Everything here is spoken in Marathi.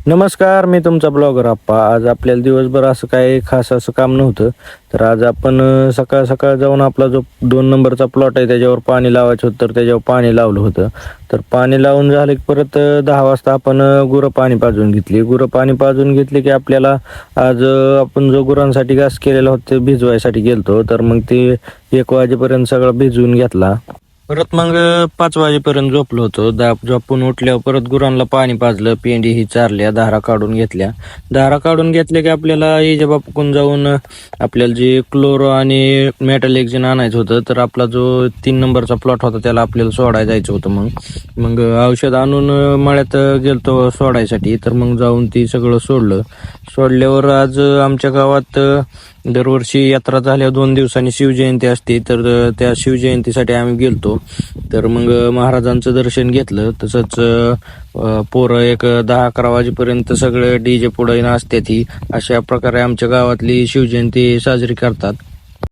नमस्कार, मी तुमचा ब्लॉगर आप्पा. आज आपल्याला दिवसभर असं काही खास असं काम नव्हतं. तर आज आपण सकाळ सकाळ जाऊन आपला जो 2 नंबरचा प्लॉट आहे त्याच्यावर पाणी लावायचं होतं, तर त्याच्यावर पाणी लावलं होतं. तर पाणी लावून झालं की परत 10 वाजता आपण गुरं पाणी पाजून घेतली. गुरं पाणी पाजून घेतली की आपल्याला आज आपण जो गुरांसाठी घास केलेला होता ते भिजवायसाठी गेलतो. तर मग ते 1 वाजेपर्यंत सगळं भिजवून घेतला. परत मग 5 वाजेपर्यंत झोपलो होतो. झोपून उठल्यावर परत गुरांना पाणी पाजलं, पेंडी ही चारल्या, धारा काढून घेतल्या. धारा काढून घेतल्या की आपल्याला इजा बापूकून जाऊन आपल्याला जे क्लोरो आणि मेटॅलिक्झिन आणायचं होतं. तर आपला जो 3 नंबरचा प्लॉट होता त्याला आपल्याला सोडायला जायचं होतं. मग औषध आणून मळ्यात गेलतो सोडायसाठी. तर मग जाऊन ती सगळं सोडल्यावर आज आमच्या गावात दरवर्षी यात्रा झाल्यावर 2 दिवसांनी शिवजयंती असते. तर त्या शिवजयंतीसाठी आम्ही गेलतो. तर मग महाराजांचं दर्शन घेतलं. तसंच पोरं एक 10-11 वाजेपर्यंत सगळे डीजे पुढे नाचते ती. अशा प्रकारे आमच्या गावातली शिवजयंती साजरी करतात.